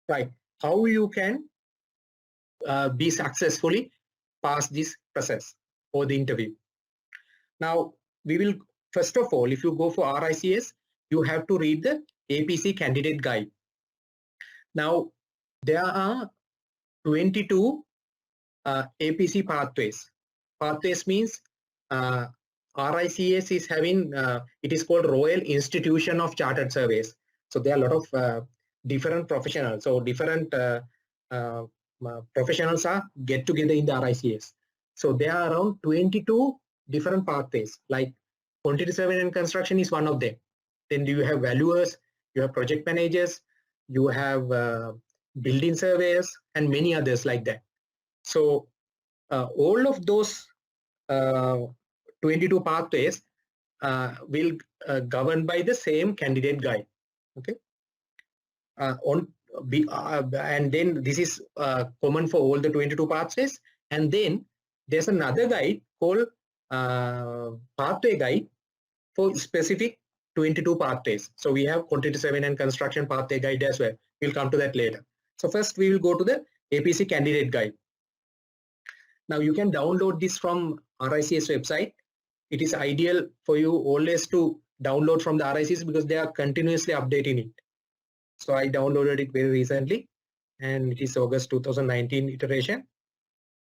right? How you can be successfully pass this process or the interview. Now, we will, first of all, if you go for RICS, you have to read the APC candidate guide. Now, there are 22 APC pathways. Pathways means RICS is having, it is called Royal Institution of Chartered Surveyors. So there are a lot of different professionals. So different professionals are get together in the RICS. So there are around 22 different pathways, like quantity survey and construction is one of them. Then you have valuers, you have project managers, you have building surveyors, and many others like that. So all of those 22 pathways will govern by the same candidate guide. Okay. And then this is common for all the 22 pathways. And then there's another guide called pathway guide for specific 22 pathways. So we have quantity survey and construction pathway guide as well. We'll come to that later. So first we will go to the APC candidate guide. Now you can download this from RICS website. It is ideal for you always to download from the RICS because they are continuously updating it. So I downloaded it very recently and it is August 2019 iteration.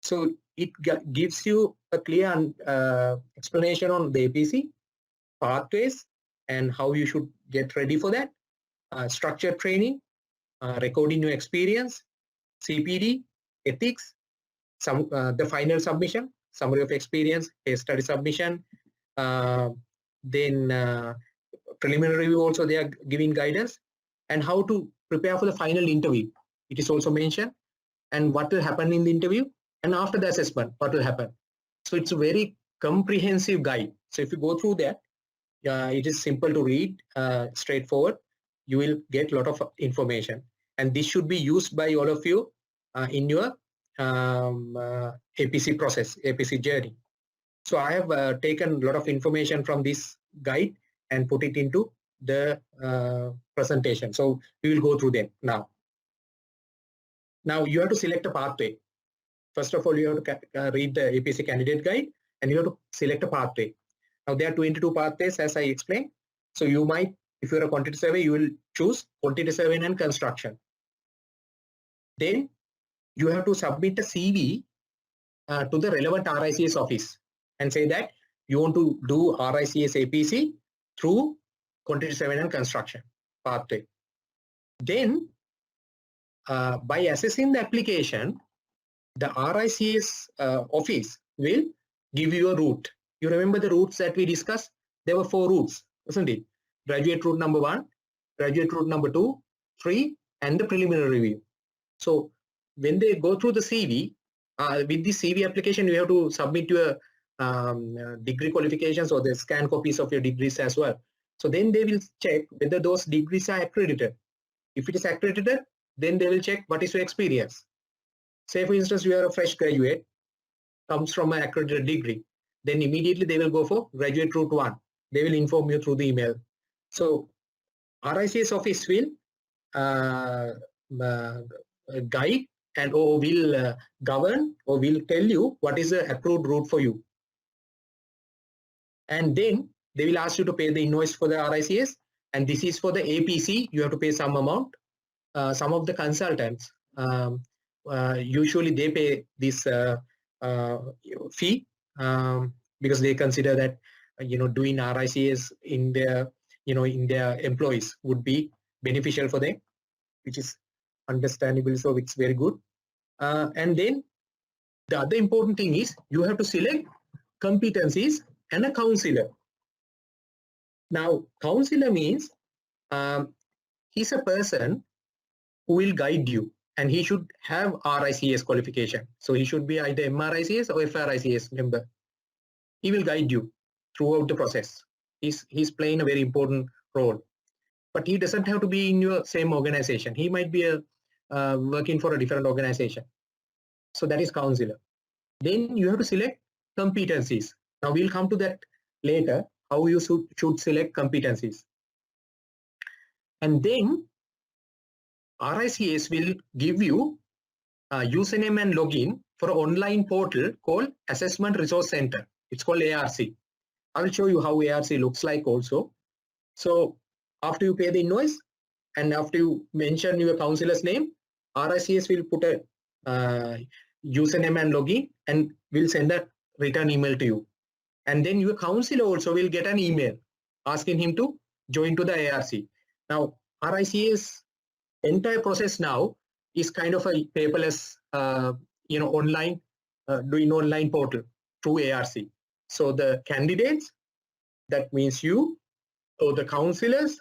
So it gives you a clear explanation on the APC, pathways, and how you should get ready for that, structured training, recording your experience, CPD, ethics, the final submission, summary of experience, case study submission, then preliminary review also they are giving guidance, and how to prepare for the final interview. It is also mentioned, and what will happen in the interview, and after the assessment, what will happen. So it's a very comprehensive guide. So if you go through that, it is simple to read, straightforward. You will get a lot of information, and this should be used by all of you in your APC process, APC journey. So I have taken a lot of information from this guide and put it into the presentation. So we will go through them now. Now you have to select a pathway. First of all, you have to read the APC candidate guide and you have to select a pathway. Now there are 22 pathways as I explained. So you might, if you're a quantity survey, you will choose quantity survey and construction. Then you have to submit a CV to the relevant RICS office and say that you want to do RICS APC through quantity survey and construction pathway. Then by assessing the application, the RICS office will give you a route. You remember the routes that we discussed? There were 4 routes, isn't it? Graduate route number 1, graduate route number 2, 3, and the preliminary review. So when they go through the CV, with the CV application, you have to submit your degree qualifications or the scan copies of your degrees as well. So then they will check whether those degrees are accredited. If it is accredited, then they will check what is your experience. Say for instance, you are a fresh graduate, comes from an accredited degree, then immediately they will go for graduate route 1. They will inform you through the email. So RICS office will guide and or will govern or will tell you what is the approved route for you. And then they will ask you to pay the invoice for the RICS, and this is for the APC. You have to pay some amount. Some of the consultants, usually they pay this fee because they consider that doing RICS in their in their employees would be beneficial for them, which is understandable. So it's very good. And then the other important thing is you have to select competencies and a counselor. Now, counselor means he's a person who will guide you, and he should have RICS qualification. So he should be either MRICS or FRICS member. He will guide you throughout the process. He's playing a very important role, but he doesn't have to be in your same organization. He might be working for a different organization. So that is counselor. Then you have to select competencies. Now we'll come to that later, how you should select competencies. And then RICS will give you a username and login for an online portal called Assessment Resource Center. It's called ARC. I will show you how ARC looks like also. So after you pay the invoice and after you mention your counselor's name, RICS will put a username and login and will send a return email to you. And then your counselor also will get an email asking him to join to the ARC. Now, RICS entire process now is kind of a paperless, online, doing online portal through ARC. So the candidates, that means you, or the counselors,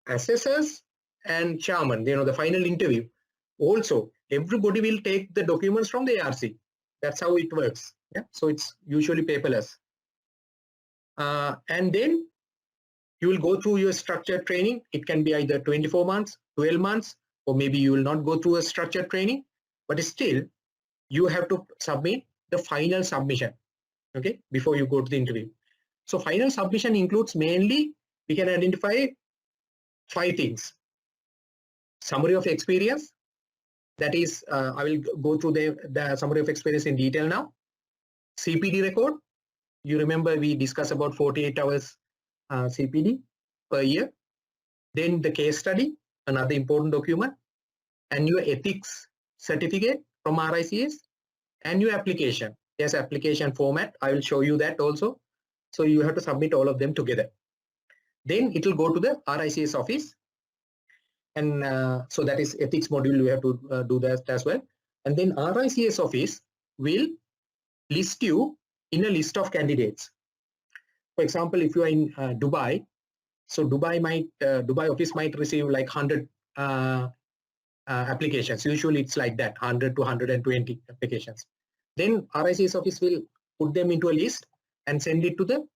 assessors, and chairman, the final interview. Also, everybody will take the documents from the ARC. That's how it works. Yeah. So it's usually paperless. And then you will go through your structured training. It can be either 24 months, 12 months, or maybe you will not go through a structured training, but still you have to submit the final submission, okay, before you go to the interview. So final submission includes mainly, we can identify 5 things. Summary of experience, that is, I will go through the summary of experience in detail now. CPD record, you remember we discussed about 48 hours CPD per year. Then the case study, another important document, and your ethics certificate from RICS, and your application. There's application format. I will show you that also. So you have to submit all of them together. Then it will go to the RICS office. And so that is ethics module, you have to do that as well. And then RICS office will list you in a list of candidates. For example, if you are in Dubai, so Dubai office might receive like 100 applications. Usually it's like that, 100 to 120 applications. Then RICS office will put them into a list and send it to the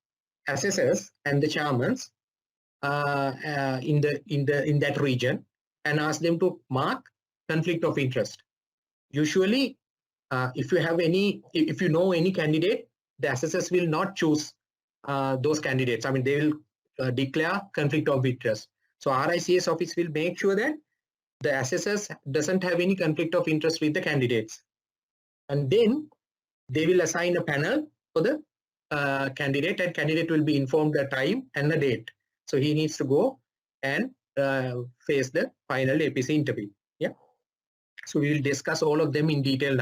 assessors and the chairmans in that region and ask them to mark conflict of interest. Usually, if you know any candidate, the assessors will not choose those candidates. I mean, they will declare conflict of interest. So RICS office will make sure that the assessors doesn't have any conflict of interest with the candidates. And then they will assign a panel for the candidate, and candidate will be informed the time and the date. So he needs to go and face the final APC interview. Yeah. So we will discuss all of them in detail now.